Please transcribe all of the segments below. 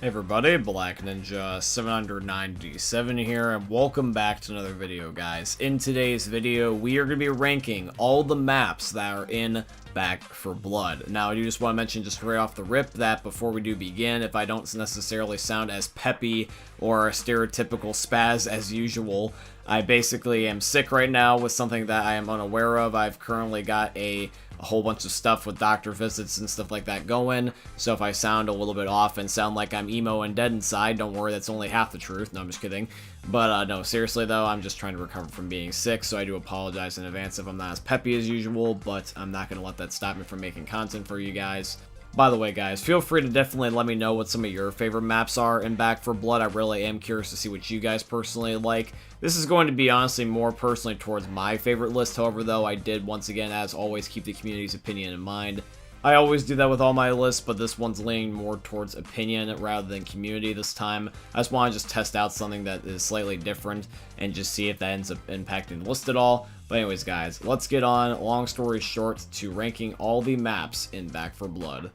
Hey everybody, Black Ninja 797 here, and welcome back to another video, guys. In today's video, we are going to be ranking all the maps that are in Back 4 Blood. Now, I do just want to mention just right off the rip that before we do begin, if I don't necessarily sound as peppy or stereotypical spaz as usual, I basically am sick right now with something that I am unaware of. I've currently got a whole bunch of stuff with doctor visits and stuff like that going, so if I sound a little bit off and sound like I'm emo and dead inside, don't worry, that's only half the truth. No, I'm just kidding. But no, seriously though, I'm just trying to recover from being sick, so I do apologize in advance if I'm not as peppy as usual, but I'm not going to let that stop me from making content for you guys. By the way, guys, feel free to definitely let me know what some of your favorite maps are in Back 4 Blood. I really am curious to see what you guys personally like. This is going to be, honestly, more personally towards my favorite list. However, though, I did, once again, as always, keep the community's opinion in mind. I always do that with all my lists, but this one's leaning more towards opinion rather than community this time. I just want to just test out something that is slightly different and just see if that ends up impacting the list at all. But anyways, guys, let's get on, long story short, to ranking all the maps in Back 4 Blood.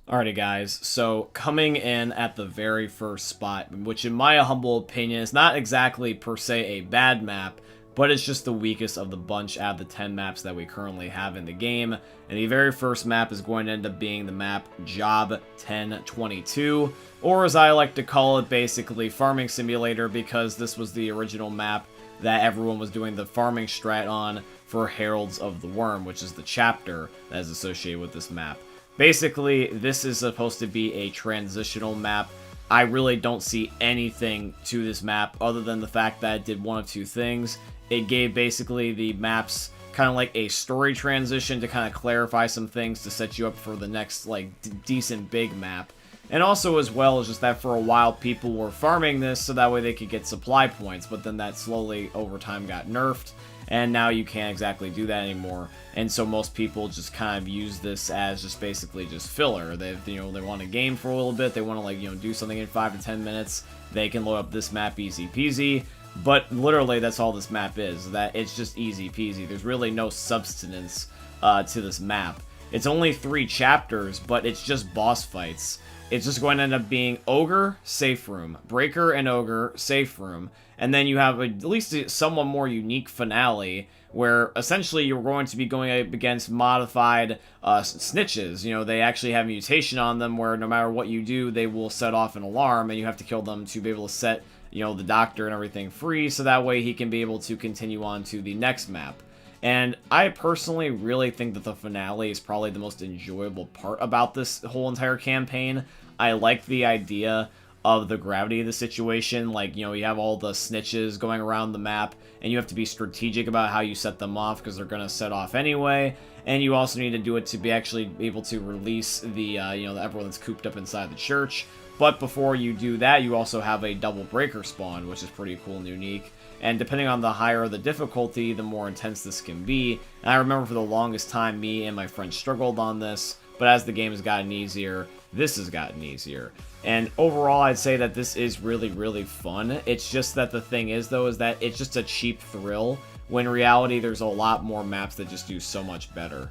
Alrighty guys, so coming in at the very first spot, which in my humble opinion is not exactly per se a bad map, but it's just the weakest of the bunch out of the 10 maps that we currently have in the game. And the very first map is going to end up being the map Job 1022, or as I like to call it, basically Farming Simulator, because this was the original map that everyone was doing the farming strat on for Heralds of the Worm, which is the chapter that is associated with this map. Basically, this is supposed to be a transitional map. I really don't see anything to this map other than the fact that it did one of two things. It gave basically the maps kind of like a story transition to kind of clarify some things to set you up for the next like decent big map. And also as well as just that for a while people were farming this so that way they could get supply points, but then that slowly over time got nerfed. And now you can't exactly do that anymore, and so most people just kind of use this as just basically just filler. They want to game for a little bit, they want to like do something in 5 to 10 minutes. They can load up this map easy peasy, but literally that's all this map is. That it's just easy peasy. There's really no substance to this map. It's only 3 chapters, but it's just boss fights. It's just going to end up being Ogre, Safe Room, Breaker and Ogre, Safe Room, and then you have at least a somewhat more unique finale where essentially you're going to be going up against modified snitches. They actually have mutation on them where no matter what you do, they will set off an alarm, and you have to kill them to be able to set, the doctor and everything free, so that way he can be able to continue on to the next map. And I personally really think that the finale is probably the most enjoyable part about this whole entire campaign. I like the idea of the gravity of the situation. Like, you have all the snitches going around the map, and you have to be strategic about how you set them off, because they're going to set off anyway. And you also need to do it to be actually able to release the, everyone that's cooped up inside the church. But before you do that, you also have a double breaker spawn, which is pretty cool and unique. And depending on the higher the difficulty, the more intense this can be. And I remember for the longest time, me and my friends struggled on this, but as the game has gotten easier, this has gotten easier. And overall, I'd say that this is really, really fun. It's just that the thing is, though, is that it's just a cheap thrill, when in reality, there's a lot more maps that just do so much better.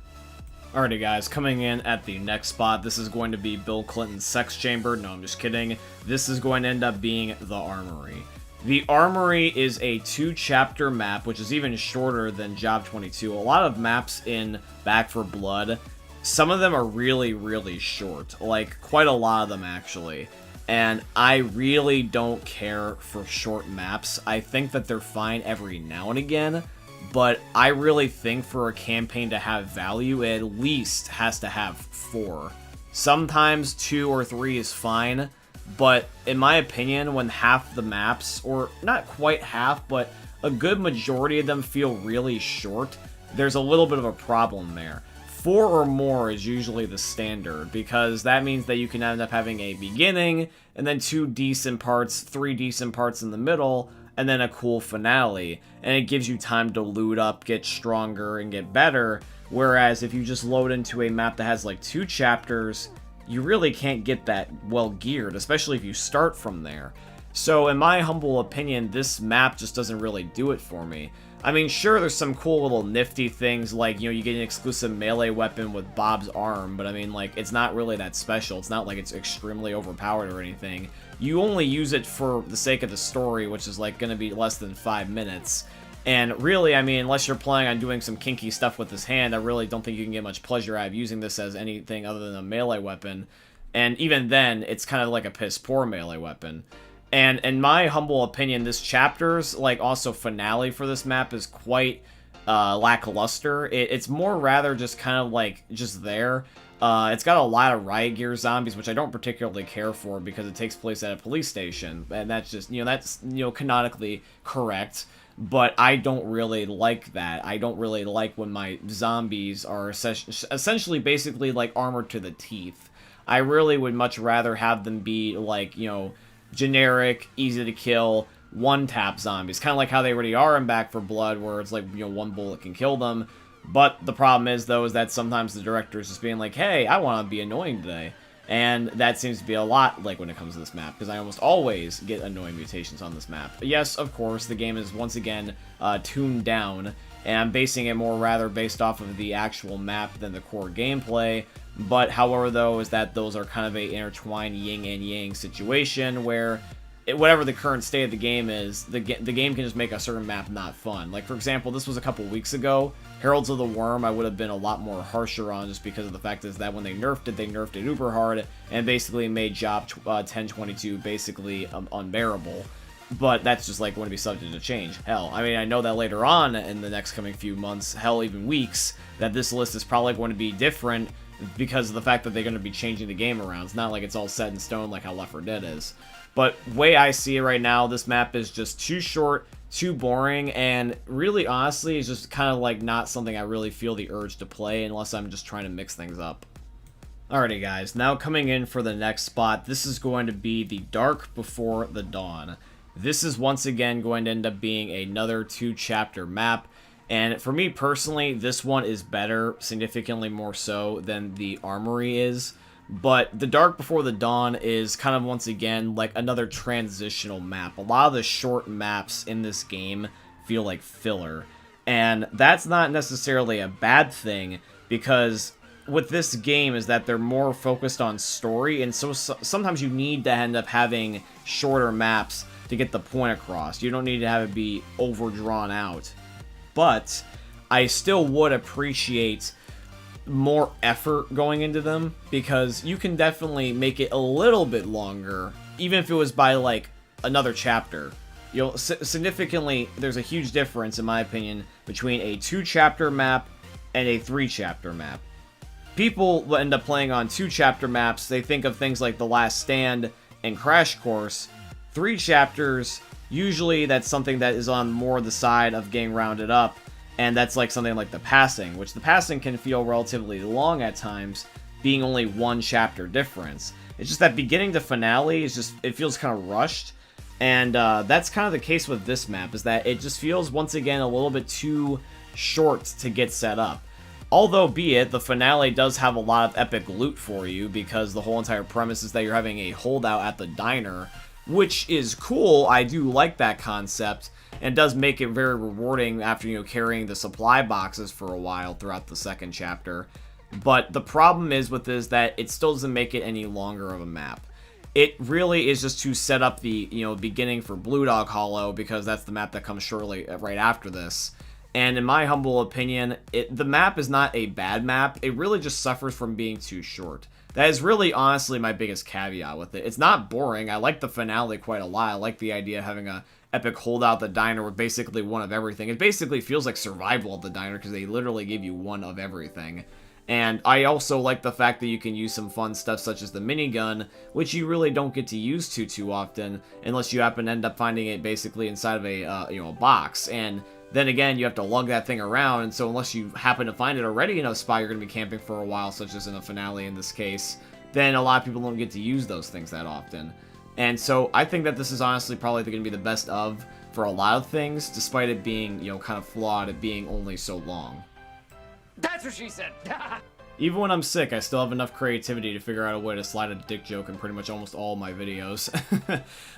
Alrighty guys, coming in at the next spot, this is going to be Bill Clinton's sex chamber. No, I'm just kidding. This is going to end up being the Armory. The Armory is a 2-chapter map, which is even shorter than Job 22. A lot of maps in Back 4 Blood, some of them are really, really short. Like, quite a lot of them, actually. And I really don't care for short maps. I think that they're fine every now and again, but I really think for a campaign to have value, it at least has to have 4. Sometimes 2 or 3 is fine, but in my opinion, when half the maps, or not quite half, but a good majority of them feel really short, there's a little bit of a problem there. 4 or more is usually the standard, because that means that you can end up having a beginning, and then 2 decent parts, 3 decent parts in the middle, and then a cool finale, and it gives you time to loot up, get stronger, and get better, whereas if you just load into a map that has like 2 chapters, you really can't get that well geared, especially if you start from there. So in my humble opinion, this map just doesn't really do it for me. I mean, sure, there's some cool little nifty things, like, you know, you get an exclusive melee weapon with Bob's arm, but I mean, like, it's not really that special. It's not like it's extremely overpowered or anything. You only use it for the sake of the story, which is, like, gonna be less than 5 minutes. And really, I mean, unless you're planning on doing some kinky stuff with this hand, I really don't think you can get much pleasure out of using this as anything other than a melee weapon. And even then, it's kind of like a piss-poor melee weapon. And in my humble opinion, this chapter's, like, also finale for this map is quite lackluster. It's more rather just kind of, like, just there. It's got a lot of riot gear zombies, which I don't particularly care for because it takes place at a police station. And that's just, you know, that's, you know, canonically correct. But I don't really like that. I don't really like when my zombies are essentially basically, like, armored to the teeth. I really would much rather have them be, like, you know, generic, easy to kill, one-tap zombies. Kind of like how they already are in Back 4 Blood, where it's like, you know, one bullet can kill them. But the problem is, though, is that sometimes the director is just being like, hey, I want to be annoying today. And that seems to be a lot like when it comes to this map, because I almost always get annoying mutations on this map. But yes, of course, the game is once again tuned down, and I'm basing it more rather based off of the actual map than the core gameplay. But however, though, is that those are kind of a intertwined yin and yang situation where whatever the current state of the game is, the game can just make a certain map not fun. Like, for example, this was a couple weeks ago. Heralds of the Worm I would have been a lot more harsher on just because of the fact is that when they nerfed it uber hard and basically made job 1022 basically unbearable. But that's just like going to be subject to change. Hell, I mean, I know that later on in the next coming few months, hell, even weeks, that this list is probably going to be different because of the fact that they're going to be changing the game around. It's not like it's all set in stone like how Left 4 Dead is. But way I see it right now, this map is just too short, too boring, and really, honestly, it's just kind of like not something I really feel the urge to play unless I'm just trying to mix things up. Alrighty guys, now coming in for the next spot, this is going to be the Dark Before the Dawn. This is once again going to end up being another 2-chapter map. And for me personally, this one is better, significantly more so than the Armory is. But the Dark Before the Dawn is kind of once again like another transitional map. A lot of the short maps in this game feel like filler. And that's not necessarily a bad thing, because with this game is that they're more focused on story, and so sometimes you need to end up having shorter maps to get the point across. You don't need to have it be overdrawn out. But I still would appreciate more effort going into them, because you can definitely make it a little bit longer, even if it was by like another chapter. You'll significantly, there's a huge difference in my opinion between a 2-chapter map and a 3-chapter map. People end up playing on 2-chapter maps, they think of things like The Last Stand and Crash Course. 3 chapters, usually that's something that is on more the side of getting rounded up, and that's like something like The Passing, which The Passing can feel relatively long at times, being only 1 chapter difference. It's just that beginning to finale is just, it feels kind of rushed, and that's kind of the case with this map, is that it just feels once again a little bit too short to get set up. Although, be it, the finale does have a lot of epic loot for you, because the whole entire premise is that you're having a holdout at the diner, which is cool. I do like that concept, and does make it very rewarding after, you know, carrying the supply boxes for a while throughout the 2nd chapter. But the problem is with this that it still doesn't make it any longer of a map. It really is just to set up the, you know, beginning for Blue Dog Hollow, because that's the map that comes shortly right after this. And in my humble opinion, the map is not a bad map. It really just suffers from being too short. That is really, honestly, my biggest caveat with it. It's not boring. I like the finale quite a lot. I like the idea of having a epic holdout at the diner with basically one of everything. It basically feels like survival at the diner, because they literally give you one of everything. And I also like the fact that you can use some fun stuff such as the minigun, which you really don't get to use too often, unless you happen to end up finding it basically inside of a you know, a box. And then again, you have to lug that thing around, and so unless you happen to find it already in a spot you're going to be camping for a while, such as in a finale in this case, then a lot of people don't get to use those things that often. And so I think that this is honestly probably going to be the best of for a lot of things, despite it being, you know, kind of flawed at being only so long. That's what she said! Even when I'm sick, I still have enough creativity to figure out a way to slide a dick joke in pretty much almost all my videos.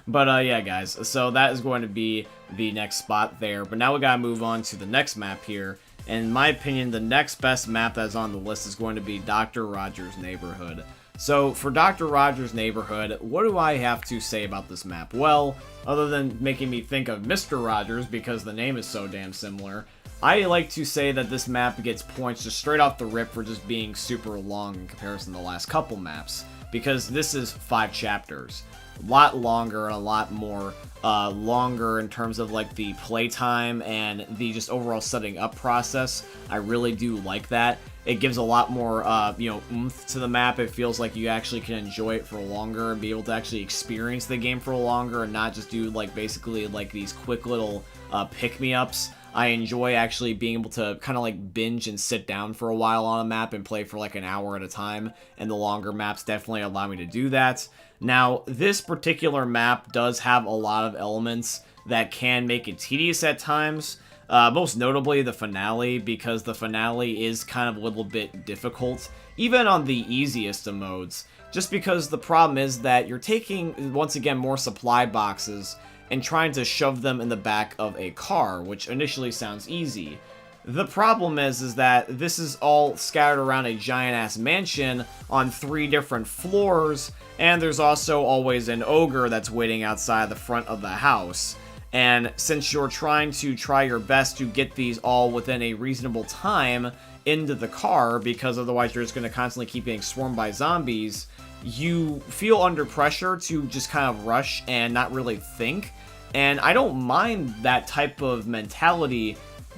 But yeah, guys, so that is going to be the next spot there. But now we gotta move on to the next map here. And in my opinion, the next best map that's on the list is going to be Dr. Rogers' Neighborhood. So, for Dr. Rogers' Neighborhood, what do I have to say about this map? Well, other than making me think of Mr. Rogers because the name is so damn similar, I like to say that this map gets points just straight off the rip for just being super long in comparison to the last couple maps, because this is 5 chapters. A lot longer and a lot more longer in terms of like the playtime and the just overall setting up process. I really do like that. It gives a lot more, you know, oomph to the map. It feels like you actually can enjoy it for longer and be able to actually experience the game for longer and not just do, like, basically, like, these quick little pick-me-ups. I enjoy actually being able to kind of, like, binge and sit down for a while on a map and play for, like, an hour at a time, and the longer maps definitely allow me to do that. Now, this particular map does have a lot of elements that can make it tedious at times. Most notably the finale, because the finale is kind of a little bit difficult, even on the easiest of modes, just because the problem is that you're taking, once again, more supply boxes and trying to shove them in the back of a car, which initially sounds easy. The problem is that this is all scattered around a giant-ass mansion on 3 different floors, and there's also always an ogre that's waiting outside the front of the house. And since you're trying to try your best to get these all within a reasonable time into the car, because otherwise you're just going to constantly keep getting swarmed by zombies, you feel under pressure to just kind of rush and not really think. And I don't mind that type of mentality,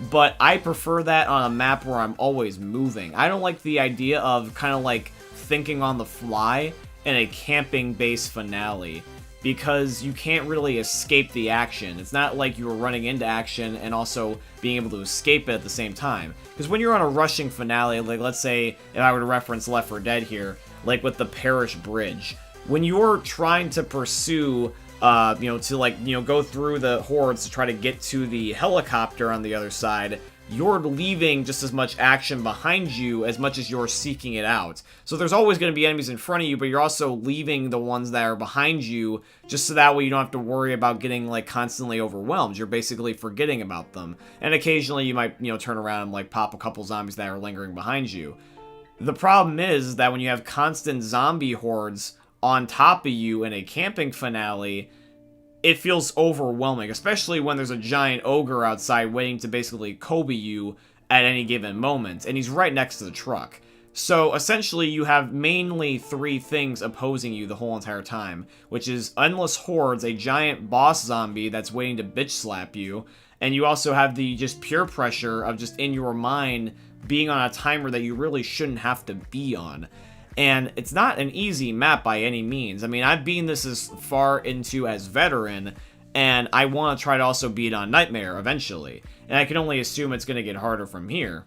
but I prefer that on a map where I'm always moving. I don't like the idea of kind of like thinking on the fly in a camping-based finale, because you can't really escape the action. It's not like you were running into action and also being able to escape it at the same time. Because when you're on a rushing finale, like let's say, if I were to reference Left 4 Dead here, like with the Parish Bridge, when you're trying to pursue, you know, to like, you know, go through the hordes to try to get to the helicopter on the other side, you're leaving just as much action behind you as much as you're seeking it out. So there's always going to be enemies in front of you, but you're also leaving the ones that are behind you just so that way you don't have to worry about getting like constantly overwhelmed. You're basically forgetting about them. And occasionally you might, you know, turn around and like pop a couple zombies that are lingering behind you. The problem is that when you have constant zombie hordes on top of you in a camping finale, it feels overwhelming, especially when there's a giant ogre outside waiting to basically Kobe you at any given moment, and he's right next to the truck. So essentially you have mainly 3 things opposing you the whole entire time, which is endless hordes, a giant boss zombie that's waiting to bitch slap you, and you also have the just pure pressure of just in your mind being on a timer that you really shouldn't have to be on. And it's not an easy map by any means. I mean, I've beaten this as far into as veteran, and I want to try to also beat on Nightmare eventually. And I can only assume it's going to get harder from here.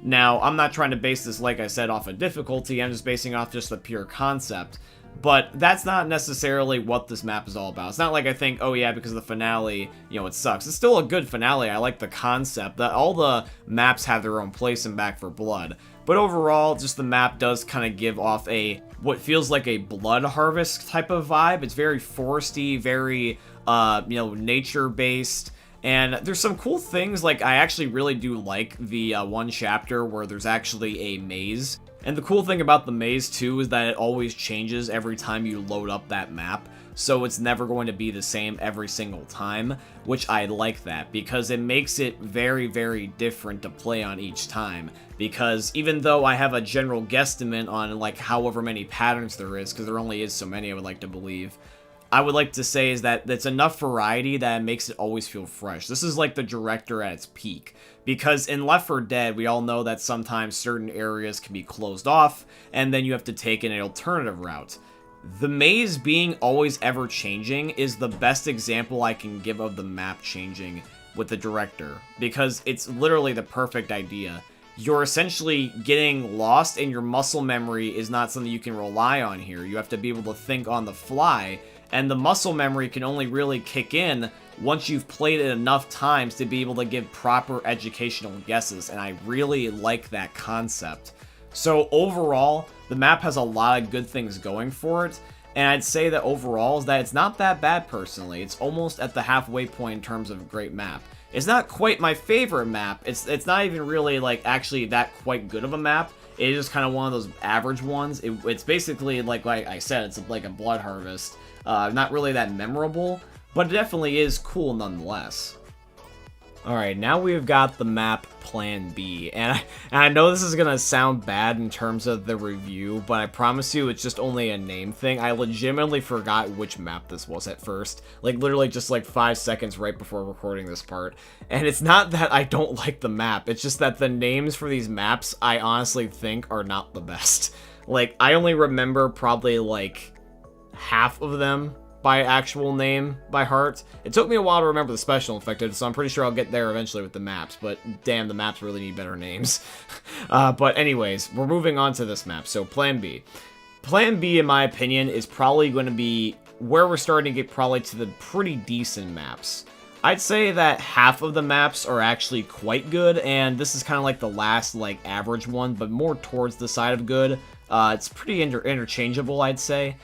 Now, I'm not trying to base this, like I said, off of difficulty. I'm just basing off just the pure concept. But that's not necessarily what this map is all about. It's not like I think, oh yeah, because of the finale, you know, it sucks. It's still a good finale. I like the concept. That all the maps have their own place in Back 4 Blood. But overall, just the map does kind of give off a, what feels like a blood harvest type of vibe. It's very foresty, very, you know, nature-based. And there's some cool things, like I actually really do like the one chapter where there's actually a maze. And the cool thing about the maze too is that it always changes every time you load up that map. So it's never going to be the same every single time, which I like that because it makes it very, very different to play on each time. Because even though I have a general guesstimate on like however many patterns there is, because there only is so many I would like to believe, I would like to say is that that's enough variety that it makes it always feel fresh. This is like the director at its peak. Because in Left 4 Dead, we all know that sometimes certain areas can be closed off, and then you have to take an alternative route. The maze being always ever changing is the best example I can give of the map changing with the director, because it's literally the perfect idea. You're essentially getting lost, and your muscle memory is not something you can rely on here. You have to be able to think on the fly, and the muscle memory can only really kick in once you've played it enough times to be able to give proper educational guesses, and I really like that concept. So overall, the map has a lot of good things going for it, and I'd say that overall is that it's not that bad personally. It's almost at the halfway point in terms of a great map. It's not quite my favorite map. It's not even really like actually that quite good of a map. It is just kind of one of those average ones. It's basically like I said, it's like a blood harvest. Not really that memorable, but it definitely is cool nonetheless. Alright, now we've got the map Plan B, and I know this is gonna sound bad in terms of the review, but I promise you it's just only a name thing. I legitimately forgot which map this was at first, like literally just like 5 seconds right before recording this part, and it's not that I don't like the map, it's just that the names for these maps I honestly think are not the best. Like, I only remember probably like half of them by actual name by heart. It took me a while to remember the special infected, so I'm pretty sure I'll get there eventually with the maps, but damn, the maps really need better names. But anyways, we're moving on to this map, so Plan B. Plan B, in my opinion, is probably going to be where we're starting to get probably to the pretty decent maps. I'd say that half of the maps are actually quite good, and this is kind of like the last, like, average one, but more towards the side of good. It's pretty interchangeable, I'd say.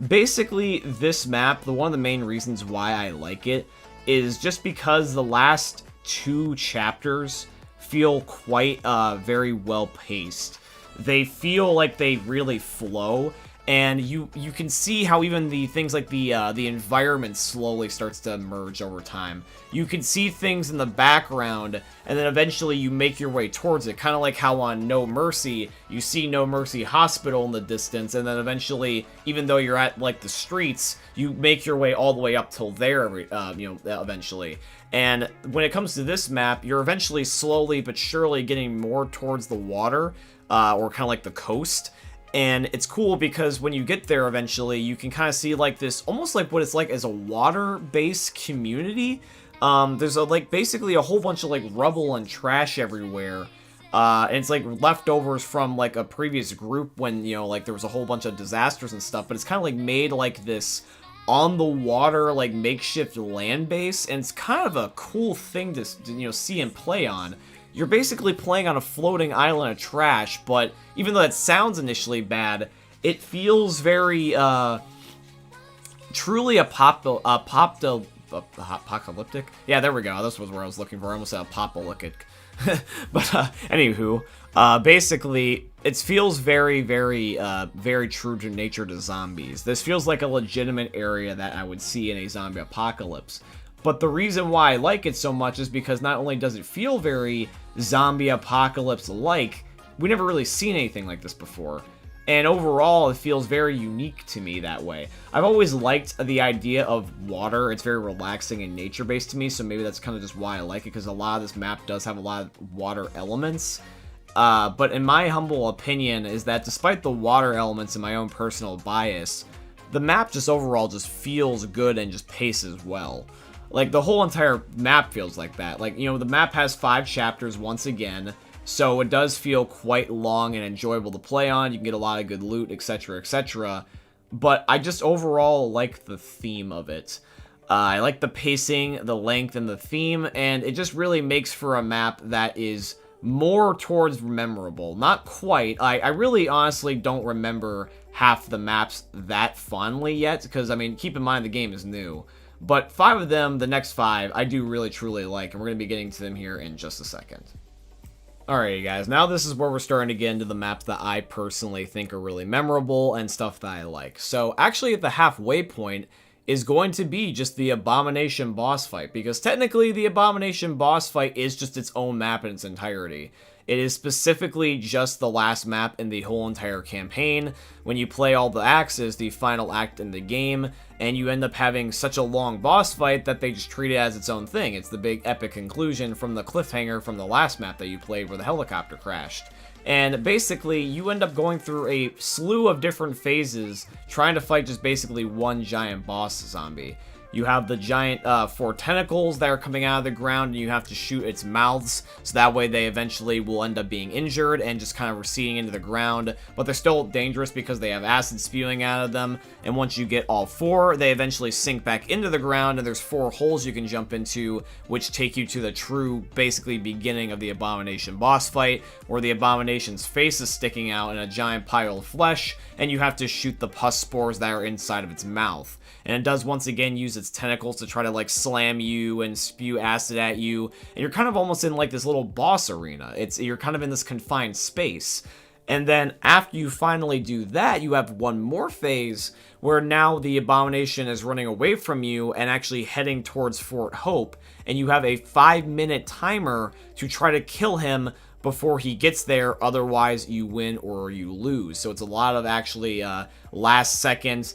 Basically, this map, one of the main reasons why I like it is just because the last 2 chapters feel quite very well paced. They feel like they really flow, and you can see how even the things like the environment slowly starts to emerge over time. You can see things in the background, and then eventually you make your way towards it. Kind of like how on No Mercy, you see No Mercy Hospital in the distance, and then eventually, even though you're at like the streets, you make your way all the way up till there, eventually. And when it comes to this map, you're eventually slowly but surely getting more towards the water, or kind of like the coast. And it's cool because when you get there eventually, you can kind of see like this, almost like what it's like as a water-based community. There's like basically a whole bunch of like rubble and trash everywhere. And it's like leftovers from like a previous group when, like there was a whole bunch of disasters and stuff. But it's kind of like made like this on the water, like makeshift land base. And it's kind of a cool thing to, see and play on. You're basically playing on a floating island of trash, but even though that sounds initially bad, it feels very, truly apocalyptic? Yeah, there we go. This was where I was looking for. I almost said apocalyptic. But, anywho, basically, it feels very, very, very true to nature to zombies. This feels like a legitimate area that I would see in a zombie apocalypse. But the reason why I like it so much is because not only does it feel very zombie apocalypse-like, we never really seen anything like this before. And overall, it feels very unique to me that way. I've always liked the idea of water. It's very relaxing and nature-based to me, so maybe that's kind of just why I like it, because a lot of this map does have a lot of water elements. But in my humble opinion is that despite the water elements and my own personal bias, the map just overall just feels good and just paces well. Like, the whole entire map feels like that. Like, the map has 5 chapters once again, so it does feel quite long and enjoyable to play on. You can get a lot of good loot, etc., etc. But I just overall like the theme of it. I like the pacing, the length, and the theme, and it just really makes for a map that is more towards memorable. Not quite. I really honestly don't remember half the maps that fondly yet, because, I mean, keep in mind the game is new. But 5 of them, the next 5, I do really truly like, and we're going to be getting to them here in just a second. Alrighty guys, now this is where we're starting to get into the maps that I personally think are really memorable and stuff that I like. So actually at the halfway point is going to be just the Abomination boss fight, because technically the Abomination boss fight is just its own map in its entirety. It is specifically just the last map in the whole entire campaign. When you play all the acts, is the final act in the game, and you end up having such a long boss fight that they just treat it as its own thing. It's the big epic conclusion from the cliffhanger from the last map that you played where the helicopter crashed. And basically, you end up going through a slew of different phases trying to fight just basically one giant boss zombie. You have the giant 4 tentacles that are coming out of the ground, and you have to shoot its mouths, so that way they eventually will end up being injured and just kind of receding into the ground, but they're still dangerous because they have acid spewing out of them, and once you get all 4, they eventually sink back into the ground, and there's 4 holes you can jump into, which take you to the true, basically, beginning of the Abomination boss fight, where the Abomination's face is sticking out in a giant pile of flesh, and you have to shoot the pus spores that are inside of its mouth. And it does once again use its tentacles to try to like slam you and spew acid at you, and you're kind of almost in like this little boss arena. You're kind of in this confined space. And then after you finally do that, you have one more phase where now the Abomination is running away from you and actually heading towards Fort Hope, and you have a 5-minute timer to try to kill him before he gets there, otherwise you win or you lose. So it's a lot of actually last second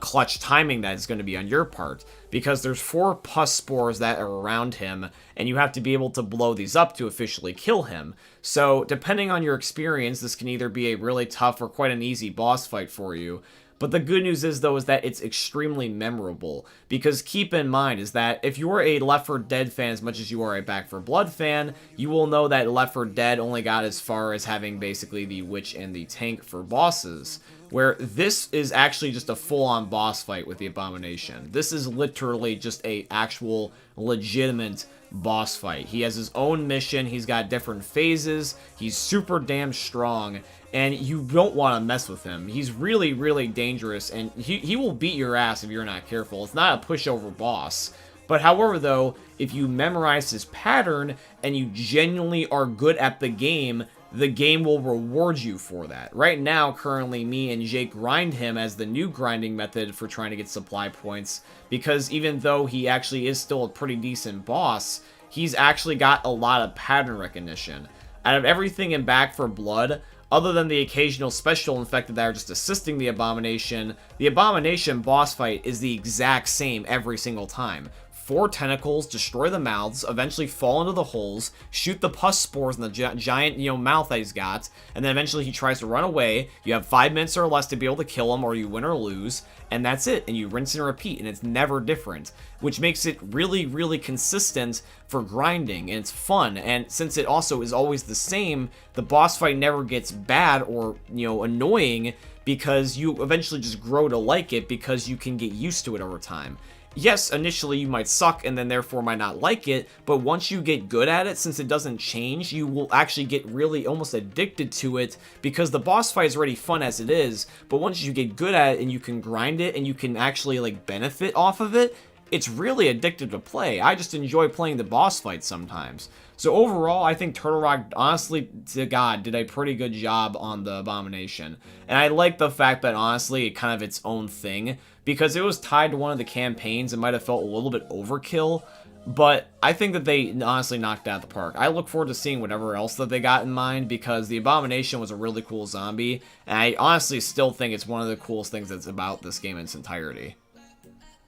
clutch timing that is going to be on your part, because there's 4 pus spores that are around him, and you have to be able to blow these up to officially kill him. So depending on your experience, this can either be a really tough or quite an easy boss fight for you. But the good news is, though, is that it's extremely memorable, because keep in mind is that if you're a Left 4 Dead fan as much as you are a Back 4 Blood fan, you will know that Left 4 Dead only got as far as having basically the witch and the tank for bosses, where this is actually just a full-on boss fight with the Abomination. This is literally just a actual legitimate boss fight. He has his own mission, he's got different phases, he's super damn strong, and you don't want to mess with him. He's really, really dangerous, and he will beat your ass if you're not careful. It's not a pushover boss. But however, though, if you memorize his pattern and you genuinely are good at the game will reward you for that. Right now, currently, me and Jake grind him as the new grinding method for trying to get supply points, because even though he actually is still a pretty decent boss, he's actually got a lot of pattern recognition. Out of everything in Back 4 Blood, other than the occasional special infected that are just assisting the Abomination boss fight is the exact same every single time. 4 tentacles, destroy the mouths, eventually fall into the holes, shoot the pus spores in the giant, mouth that he's got, and then eventually he tries to run away. You have 5 minutes or less to be able to kill him, or you win or lose, and that's it. And you rinse and repeat, and it's never different, which makes it really, really consistent for grinding, and it's fun. And since it also is always the same, the boss fight never gets bad or, annoying, because you eventually just grow to like it because you can get used to it over time. Yes, initially you might suck and then therefore might not like it, but once you get good at it, since it doesn't change, you will actually get really almost addicted to it, because the boss fight is already fun as it is, but once you get good at it and you can grind it and you can actually like benefit off of it, it's really addictive to play. I just enjoy playing the boss fight sometimes. So overall, I think Turtle Rock, honestly to God, did a pretty good job on the Abomination. And I like the fact that, honestly, it kind of its own thing, because it was tied to one of the campaigns. It might have felt a little bit overkill, but I think that they honestly knocked it out of the park. I look forward to seeing whatever else that they got in mind, because the Abomination was a really cool zombie, and I honestly still think it's one of the coolest things that's about this game in its entirety.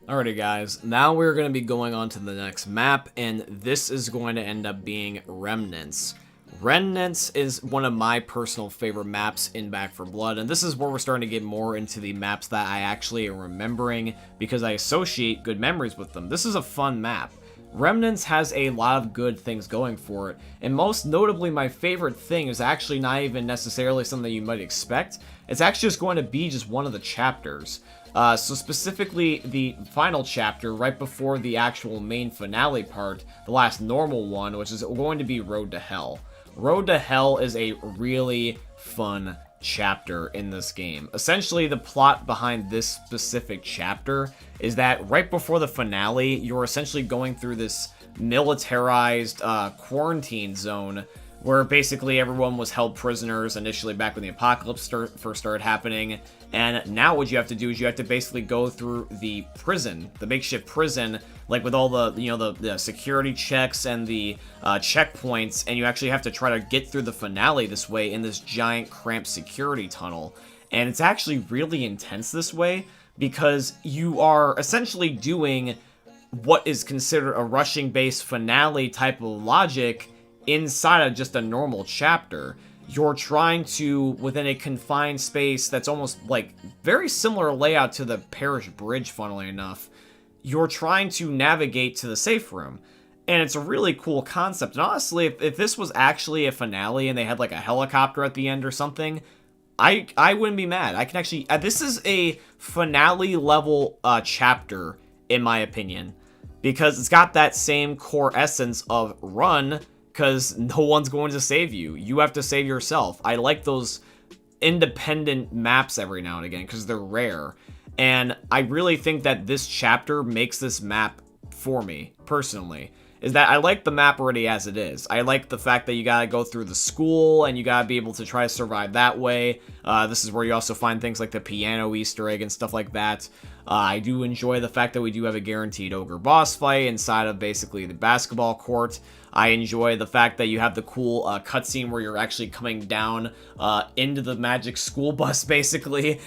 Alrighty guys, now we're going to be going on to the next map, and this is going to end up being Remnants. Remnants is one of my personal favorite maps in Back 4 Blood, and this is where we're starting to get more into the maps that I actually am remembering, because I associate good memories with them. This is a fun map. Remnants has a lot of good things going for it, and most notably my favorite thing is actually not even necessarily something you might expect. It's actually just going to be just one of the chapters. So specifically the final chapter right before the actual main finale part, the last normal one, which is going to be Road to Hell. Road to Hell is a really fun chapter in this game. Essentially, the plot behind this specific chapter is that right before the finale, you're essentially going through this militarized quarantine zone where basically everyone was held prisoners initially back when the apocalypse first started happening, and now what you have to do is you have to basically go through the prison, the makeshift prison, like with all the, the security checks and the checkpoints, and you actually have to try to get through the finale this way in this giant cramped security tunnel. And it's actually really intense this way, because you are essentially doing what is considered a rushing-based finale type of logic inside of just a normal chapter. You're trying to, within a confined space that's almost like very similar layout to the Parish Bridge, funnily enough, you're trying to navigate to the safe room. And it's a really cool concept. And honestly, if this was actually a finale and they had like a helicopter at the end or something, I wouldn't be mad. I can actually... this is a finale level chapter, in my opinion. Because it's got that same core essence of run, because no one's going to save you. You have to save yourself. I like those independent maps every now and again, because they're rare. And I really think that this chapter makes this map for me, personally. Is that I like the map already as it is. I like the fact that you gotta go through the school and you gotta be able to try to survive that way. This is where you also find things like the piano Easter egg and stuff like that. I do enjoy the fact that we do have a guaranteed ogre boss fight inside of basically the basketball court. I enjoy the fact that you have the cool cutscene where you're actually coming down into the magic school bus, basically,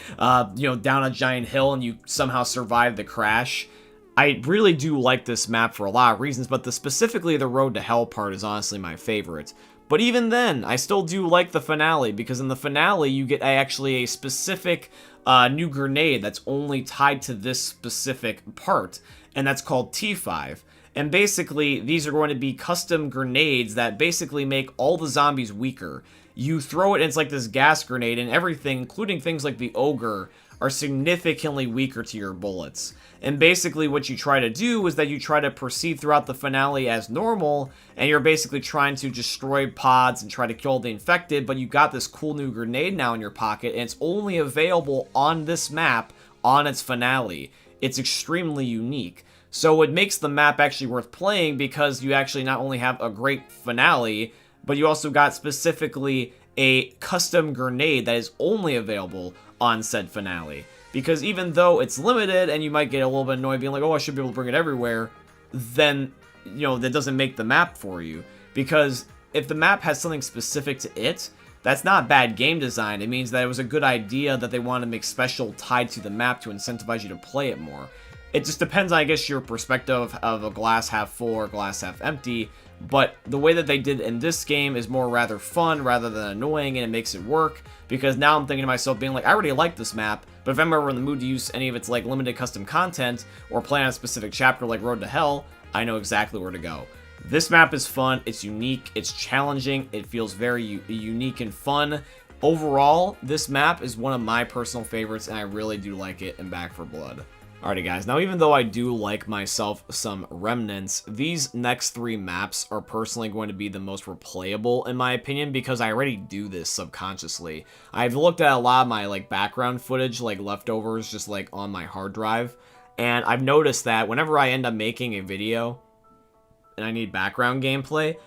you know, down a giant hill, and you somehow survive the crash. I really do like this map for a lot of reasons, but specifically the Road to Hell part is honestly my favorite. But even then, I still do like the finale, because in the finale you get actually a specific new grenade that's only tied to this specific part, and that's called T5. And basically, these are going to be custom grenades that basically make all the zombies weaker. You throw it, and it's like this gas grenade, and everything, including things like the ogre, are significantly weaker to your bullets. And basically what you try to do is that you try to proceed throughout the finale as normal, and you're basically trying to destroy pods and try to kill the infected, but you got this cool new grenade now in your pocket, and it's only available on this map on its finale. It's extremely unique. So it makes the map actually worth playing, because you actually not only have a great finale, but you also got specifically a custom grenade that is only available on said finale. Because even though it's limited and you might get a little bit annoyed being like, oh, I should be able to bring it everywhere, then, you know, that doesn't make the map for you. Because if the map has something specific to it, that's not bad game design. It means that it was a good idea that they want to make special tied to the map to incentivize you to play it more. It just depends on, I guess, your perspective of a glass half full or glass half empty. But the way that they did in this game is more rather fun rather than annoying, and it makes it work. Because now I'm thinking to myself being like, I already like this map, but if I'm ever in the mood to use any of its like limited custom content or play on a specific chapter like Road to Hell, I know exactly where to go. This map is fun, it's unique, it's challenging, it feels very unique and fun. Overall, this map is one of my personal favorites, and I really do like it in Back 4 Blood. Alrighty guys, now even though I do like myself some Remnants, these next three maps are personally going to be the most replayable in my opinion, because I already do this subconsciously. I've looked at a lot of my like background footage, like leftovers, just like on my hard drive, and I've noticed that whenever I end up making a video and I need background gameplay,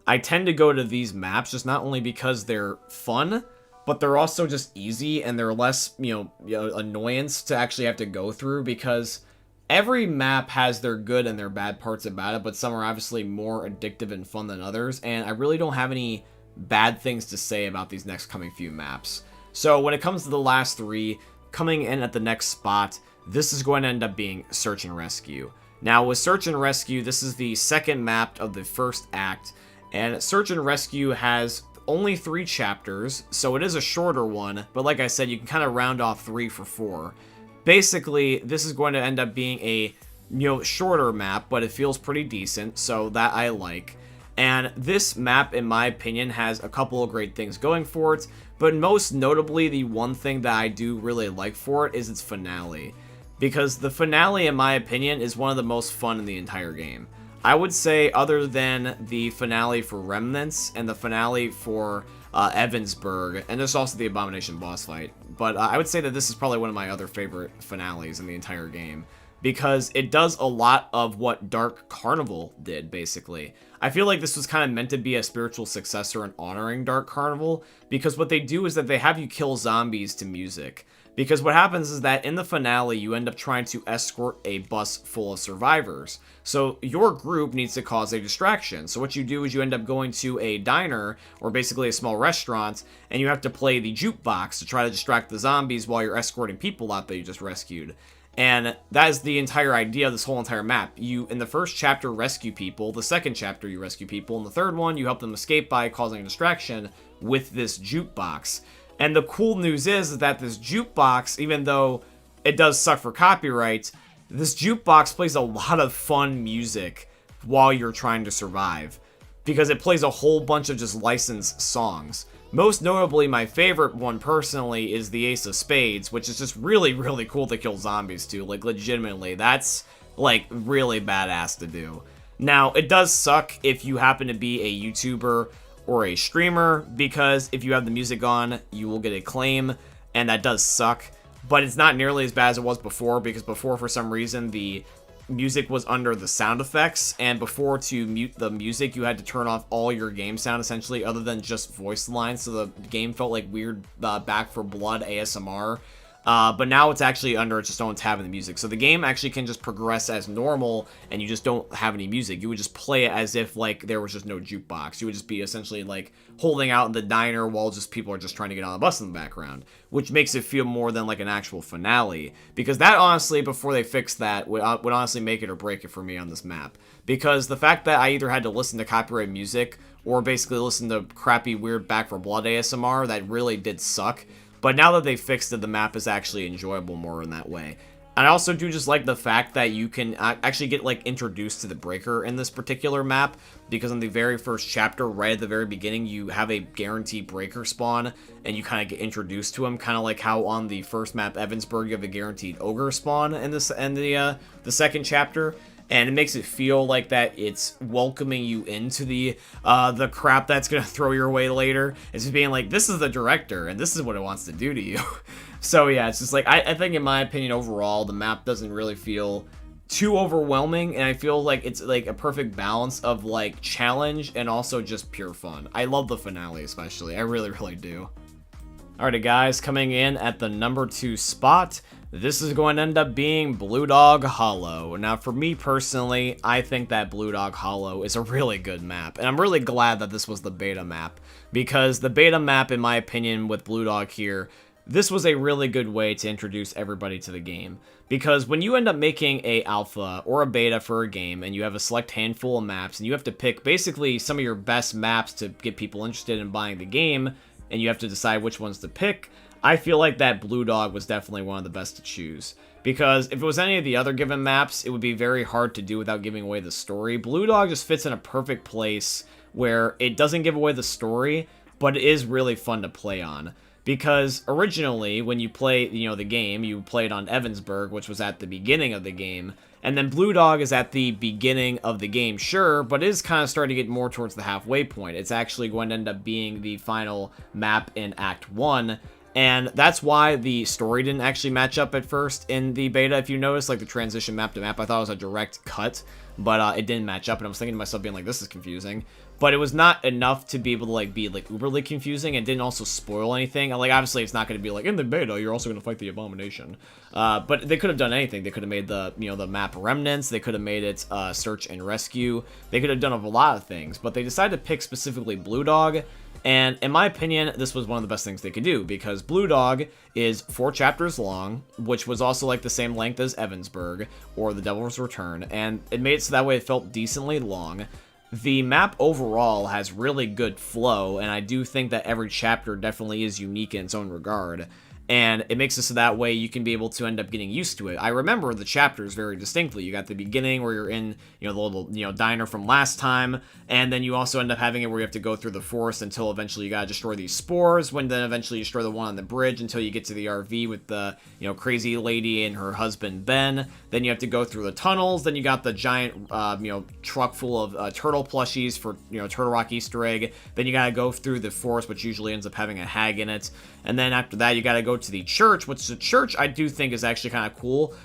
I tend to go to these maps just not only because they're fun, but they're also just easy, and they're less, you know, annoyance to actually have to go through, because every map has their good and their bad parts about it, but some are obviously more addictive and fun than others, and I really don't have any bad things to say about these next coming few maps. So when it comes to the last three, coming in at the next spot, this is going to end up being Search and Rescue. Now with Search and Rescue, this is the second map of the first act, and Search and Rescue has only 3 chapters, so it is a shorter one, but like I said, you can kind of round off 3 for 4. Basically, this is going to end up being a, you know, shorter map, but it feels pretty decent, so that I like. And this map, in my opinion, has a couple of great things going for it, but most notably, the one thing that I do really like for it is its finale. Because the finale, in my opinion, is one of the most fun in the entire game. I would say, other than the finale for Remnants and the finale for Evansburg, and there's also the Abomination boss fight, but I would say that this is probably one of my other favorite finales in the entire game, because it does a lot of what Dark Carnival did, basically. I feel like this was kind of meant to be a spiritual successor in honoring Dark Carnival, because what they do is that they have you kill zombies to music. Because what happens is that in the finale, you end up trying to escort a bus full of survivors. So your group needs to cause a distraction. So what you do is you end up going to a diner, or basically a small restaurant, and you have to play the jukebox to try to distract the zombies while you're escorting people out that you just rescued. And that is the entire idea of this whole entire map. You, in the first chapter, rescue people. The second chapter, you rescue people. In the third one, you help them escape by causing a distraction with this jukebox. And the cool news is that this jukebox, even though it does suck for copyright, this jukebox plays a lot of fun music while you're trying to survive, because it plays a whole bunch of just licensed songs. Most notably, my favorite one personally is the Ace of Spades, which is just really, really cool to kill zombies to. Like, legitimately, that's, like, really badass to do. Now, it does suck if you happen to be a YouTuber or a streamer, because if you have the music on, you will get a claim, and that does suck. But it's not nearly as bad as it was before, because before, for some reason, the music was under the sound effects, and before, to mute the music, you had to turn off all your game sound, essentially, other than just voice lines, so the game felt like weird Back for Blood ASMR. But now it's actually under its own tab in the music, so the game actually can just progress as normal, and you just don't have any music. You would just play it as if, like, there was just no jukebox. You would just be essentially, like, holding out in the diner while just people are just trying to get on the bus in the background, which makes it feel more than, like, an actual finale, because that, honestly, before they fixed that, would honestly make it or break it for me on this map, because the fact that I either had to listen to copyright music, or basically listen to crappy, weird Back for Blood ASMR, that really did suck. But now that they fixed it, the map is actually enjoyable more in that way. And I also do just like the fact that you can actually get, like, introduced to the breaker in this particular map, because in the very first chapter, right at the very beginning, you have a guaranteed breaker spawn, and you kind of get introduced to him, kind of like how on the first map, Evansburg, you have a guaranteed ogre spawn in this, and the second chapter. And it makes it feel like that it's welcoming you into the crap that's going to throw your way later. It's just being like, this is the director, and this is what it wants to do to you. So yeah, it's just like, I think in my opinion overall, the map doesn't really feel too overwhelming, and I feel like it's like a perfect balance of like challenge and also just pure fun. I love the finale especially, I really, really do. Alrighty guys, coming in at the number 2 spot, this is going to end up being Blue Dog Hollow. Now, for me personally, I think that Blue Dog Hollow is a really good map, and I'm really glad that this was the beta map, because the beta map, in my opinion, with Blue Dog Here, this was a really good way to introduce everybody to the game. Because when you end up making a alpha or a beta for a game, and you have a select handful of maps, and you have to pick basically some of your best maps to get people interested in buying the game, and you have to decide which ones to pick, I feel like that Blue Dog was definitely one of the best to choose. Because if it was any of the other given maps, it would be very hard to do without giving away the story. Blue Dog just fits in a perfect place where it doesn't give away the story, but it is really fun to play on. Because originally, when you play, the game, you played on Evansburg, which was at the beginning of the game, and then Blue Dog is at the beginning of the game, sure, but it is kind of starting to get more towards the halfway point. It's actually going to end up being the final map in Act 1, and that's why the story didn't actually match up at first in the beta, if you notice, like the transition map to map. I thought it was a direct cut, but it didn't match up, and I was thinking to myself, being like, this is confusing. But it was not enough to be able to, like, be, like, uberly confusing, and didn't also spoil anything. And, like, obviously, it's not going to be, like, in the beta, you're also going to fight the Abomination. But they could have done anything. They could have made the, the map Remnants. They could have made it Search and Rescue. They could have done a lot of things. But they decided to pick specifically Blue Dog. And in my opinion, this was one of the best things they could do, because Blue Dog is 4 chapters long, which was also like the same length as Evansburg or The Devil's Return, and it made it so that way it felt decently long. The map overall has really good flow, and I do think that every chapter definitely is unique in its own regard. And it makes it so that way you can be able to end up getting used to it. I remember the chapters very distinctly. You got the beginning where you're in, the little, diner from last time, and then you also end up having it where you have to go through the forest until eventually you gotta destroy these spores, when then eventually you destroy the one on the bridge until you get to the RV with the, crazy lady and her husband Ben. Then you have to go through the tunnels. Then you got the giant, truck full of turtle plushies for, Turtle Rock Easter egg. Then you gotta go through the forest, which usually ends up having a hag in it. And then after that, you gotta go to the church, which the church I do think is actually kind of cool.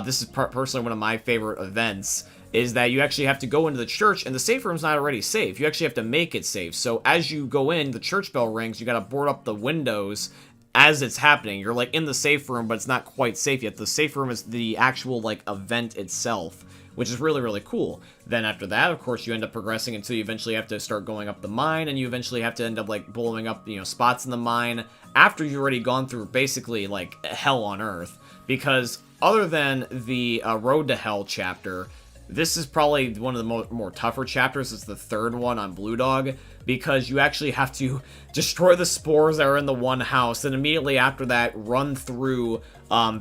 This is personally one of my favorite events, is that you actually have to go into the church, and the safe room's not already safe. You actually have to make it safe. So as you go in, the church bell rings, you gotta board up the windows as it's happening. You're like in the safe room, but it's not quite safe yet. The safe room is the actual like event itself, which is really, really cool. Then after that, of course, you end up progressing until you eventually have to start going up the mine, and you eventually have to end up, like, blowing up, spots in the mine after you've already gone through basically, like, hell on earth. Because other than the Road to Hell chapter, this is probably one of the more tougher chapters. It's the third one on Blue Dog, because you actually have to destroy the spores that are in the one house, and immediately after that, run through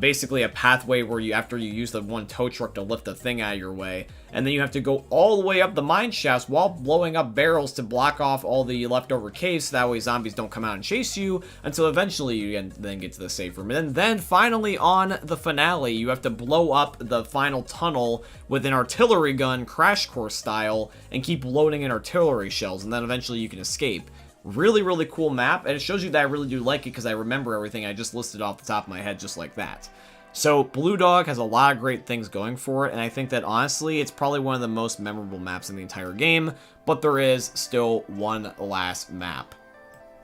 basically a pathway where you, after you use the one tow truck to lift the thing out of your way, and then you have to go all the way up the mine shafts while blowing up barrels to block off all the leftover caves, so that way zombies don't come out and chase you, until eventually you then get to the safe room. And then finally on the finale, you have to blow up the final tunnel with an artillery gun, Crash Course style, and keep loading in artillery shells, and then eventually you can escape. Really, really cool map, and it shows you that I really do like it because I remember everything I just listed off the top of my head just like that. So, Blue Dog has a lot of great things going for it, and I think that honestly, it's probably one of the most memorable maps in the entire game, but there is still one last map.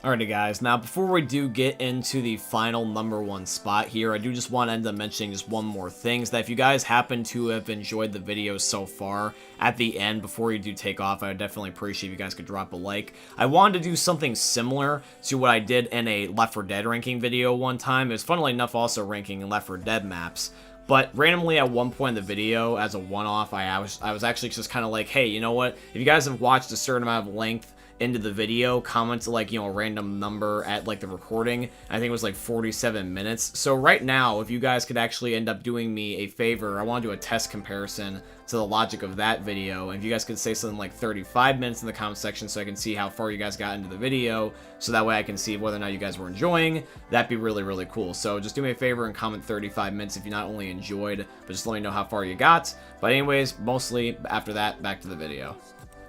Alrighty guys, now before we do get into the final #1 spot here, I do just want to end up mentioning just one more thing, is that if you guys happen to have enjoyed the video so far, at the end, before you do take off, I would definitely appreciate if you guys could drop a like. I wanted to do something similar to what I did in a Left 4 Dead ranking video one time. It was funnily enough also ranking Left 4 Dead maps. But randomly at one point in the video, as a one-off, I was actually just kind of like, hey, you know what? If you guys have watched a certain amount of length into the video, comment like, you know, a random number at like the recording. I think it was like 47 minutes. So right now, if you guys could actually end up doing me a favor, I want to do a test comparison to the logic of that video. And if you guys could say something like 35 minutes in the comment section so I can see how far you guys got into the video, so that way I can see whether or not you guys were enjoying, that'd be really, really cool. So just do me a favor and comment 35 minutes if you not only enjoyed, but just let me know how far you got. But anyways, mostly after that, back to the video.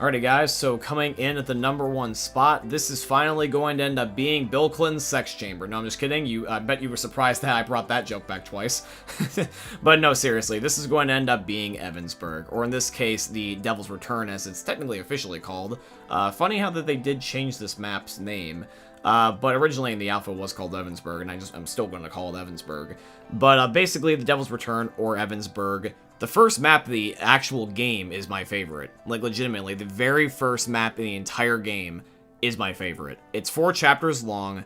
Alrighty guys, so coming in at the #1 spot, this is finally going to end up being Bill Clinton's sex chamber. No, I'm just kidding. I bet you were surprised that I brought that joke back twice. But no, seriously, this is going to end up being Evansburg, or in this case, the Devil's Return, as it's technically officially called. Funny how that they did change this map's name. But originally in the alpha was called Evansburg, and I'm still going to call it Evansburg. But basically, the Devil's Return, or Evansburg. The first map of the actual game is my favorite. Like, legitimately, the very first map in the entire game is my favorite. It's 4 chapters long,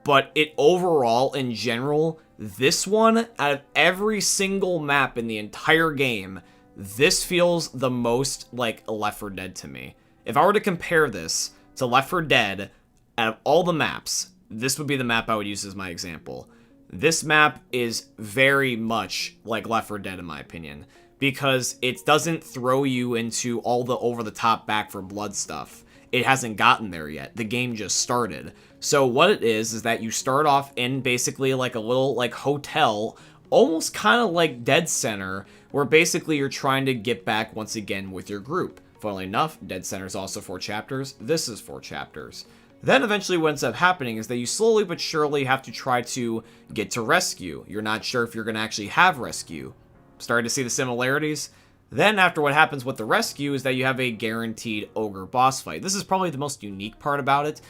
but it overall, in general, this one, out of every single map in the entire game, this feels the most like Left 4 Dead to me. If I were to compare this to Left 4 Dead, out of all the maps, this would be the map I would use as my example. This map is very much like Left 4 Dead in my opinion, because it doesn't throw you into all the over-the-top back for blood stuff. It hasn't gotten there yet. The game just started. So what it is that you start off in basically like a little like hotel, almost kind of like Dead Center, where basically you're trying to get back once again with your group. Funnily enough, Dead Center is also 4 chapters. This is 4 chapters. Then eventually what ends up happening is that you slowly but surely have to try to get to rescue. You're not sure if you're going to actually have rescue. Starting to see the similarities? Then after what happens with the rescue is that you have a guaranteed ogre boss fight. This is probably the most unique part about it,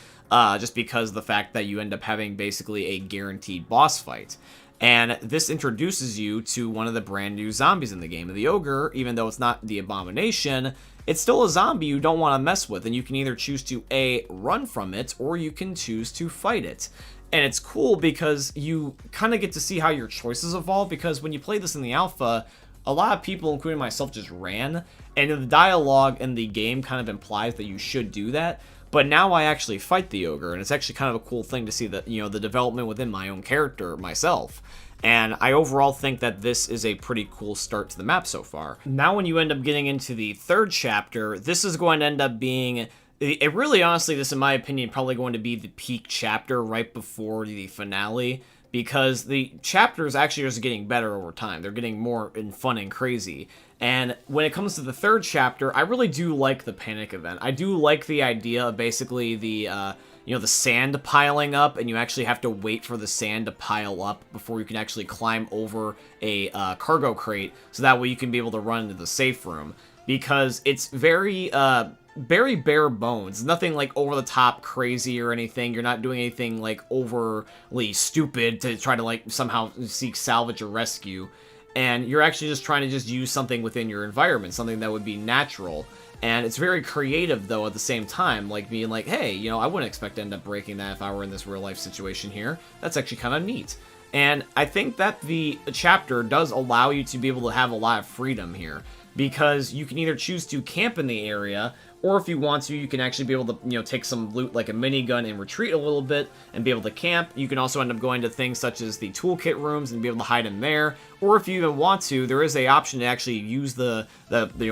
just because of the fact that you end up having basically a guaranteed boss fight. And this introduces you to one of the brand new zombies in the game. The ogre, even though it's not the abomination, it's still a zombie you don't want to mess with, and you can either choose to A, run from it, or you can choose to fight it. And it's cool because you kind of get to see how your choices evolve, because when you play this in the alpha, a lot of people, including myself, just ran, and the dialogue in the game kind of implies that you should do that. But now I actually fight the ogre, and it's actually kind of a cool thing to see that, you know, the development within my own character, myself. And I overall think that this is a pretty cool start to the map so far. Now when you end up getting into the 3rd chapter, this is going to end up being, it really honestly, this in my opinion, probably going to be the peak chapter right before the finale, because the chapters actually are just getting better over time. They're getting more fun and crazy. And when it comes to the 3rd chapter, I really do like the panic event. I do like the idea of basically the, you know, the sand piling up, and you actually have to wait for the sand to pile up before you can actually climb over a cargo crate, so that way you can be able to run into the safe room. Because it's very bare bones. Nothing like over the top crazy or anything. You're not doing anything like overly stupid to try to like somehow seek salvage or rescue. And you're actually just trying to just use something within your environment, something that would be natural. And it's very creative, though, at the same time, like being like, hey, you know, I wouldn't expect to end up breaking that if I were in this real-life situation here. That's actually kind of neat. And I think that the chapter does allow you to be able to have a lot of freedom here, because you can either choose to camp in the area, or if you want to, you can actually be able to, you know, take some loot like a minigun and retreat a little bit and be able to camp. You can also end up going to things such as the toolkit rooms and be able to hide in there, or if you even want to, there is a option to actually use the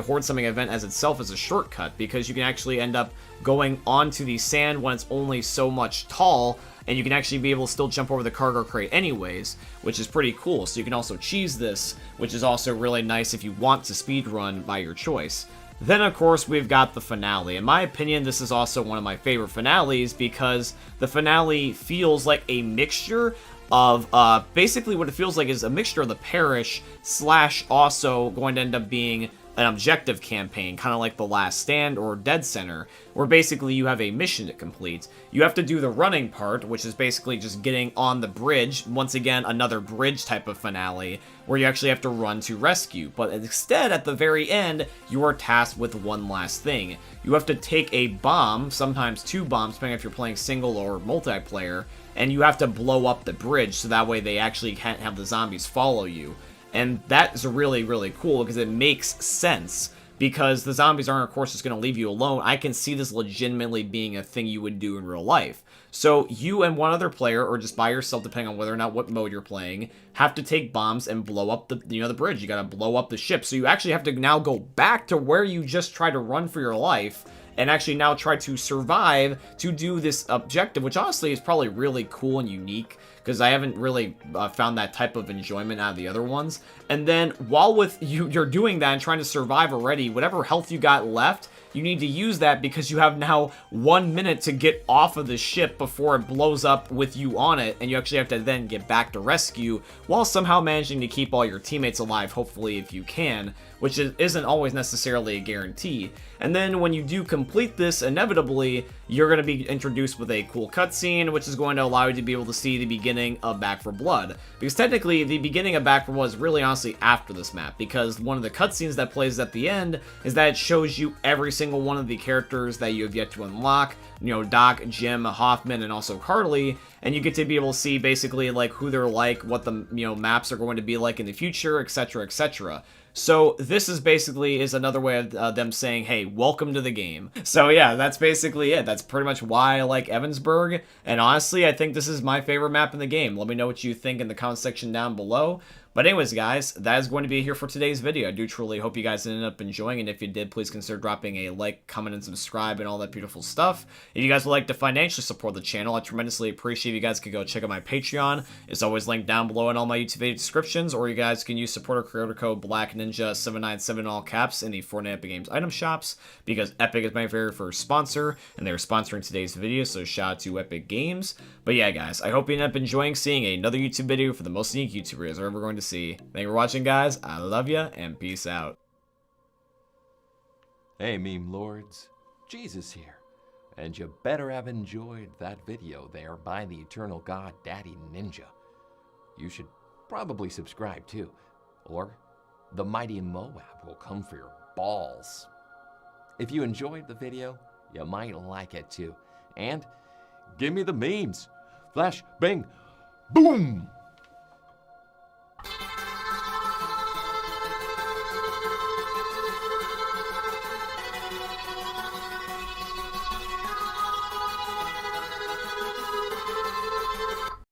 horde summoning event as itself as a shortcut, because you can actually end up going onto the sand when it's only so much tall, and you can actually be able to still jump over the cargo crate anyways, which is pretty cool. So you can also cheese this, which is also really nice if you want to speedrun by your choice. Then, of course, we've got the finale. In my opinion, this is also one of my favorite finales, because the finale feels like a mixture of, basically what it feels like is a mixture of the parish / also going to end up being an objective campaign, kind of like The Last Stand or Dead Center, where basically you have a mission to complete. You have to do the running part, which is basically just getting on the bridge. Once again, another bridge type of finale, where you actually have to run to rescue. But instead, at the very end, you are tasked with one last thing. You have to take a bomb, sometimes 2 bombs, depending if you're playing single or multiplayer, and you have to blow up the bridge, so that way they actually can't have the zombies follow you. And that is really, really cool, because it makes sense. Because the zombies aren't, of course, just going to leave you alone. I can see this legitimately being a thing you would do in real life. So you and one other player, or just by yourself, depending on whether or not what mode you're playing, have to take bombs and blow up the, the bridge. You got to blow up the ship. So you actually have to now go back to where you just tried to run for your life, and actually now try to survive to do this objective, which honestly is probably really cool and unique, because I haven't really found that type of enjoyment out of the other ones. And then while you're doing that and trying to survive already, whatever health you got left, you need to use that, because you have now 1 minute to get off of the ship before it blows up with you on it, and you actually have to then get back to rescue while somehow managing to keep all your teammates alive, hopefully, if you can, which isn't always necessarily a guarantee. And then when you do complete this, inevitably, you're going to be introduced with a cool cutscene, which is going to allow you to be able to see the beginning of Back 4 Blood. Because technically, the beginning of Back 4 Blood is really honestly after this map, because one of the cutscenes that plays at the end is that it shows you every single one of the characters that you have yet to unlock, you know, Doc, Jim, Hoffman, and also Carly, and you get to be able to see basically like who they're like, what the, you know, maps are going to be like in the future, etc., etc. So this is basically another way of them saying, hey, welcome to the game. So yeah, that's basically it. That's pretty much why I like Evansburg. And honestly, I think this is my favorite map in the game. Let me know what you think in the comment section down below. But anyways, guys, that is going to be here for today's video. I do truly hope you guys ended up enjoying, and if you did, please consider dropping a like, comment, and subscribe, and all that beautiful stuff. If you guys would like to financially support the channel, I tremendously appreciate if you guys could go check out my Patreon. It's always linked down below in all my YouTube video descriptions, or you guys can use supporter creator code BlackNinja797 in all caps in the Fortnite Epic Games item shops, because Epic is my very first sponsor, and they're sponsoring today's video, so shout out to Epic Games. But yeah, guys, I hope you end up enjoying seeing another YouTube video for the most unique YouTubers we're ever going to see. Thank you for watching, guys. I love ya, and peace out. Hey, meme lords. Jesus here. And you better have enjoyed that video there by the eternal god Daddy Ninja. You should probably subscribe too, or the mighty Moab will come for your balls. If you enjoyed the video, you might like it too. And give me the memes. Flash, bang, boom!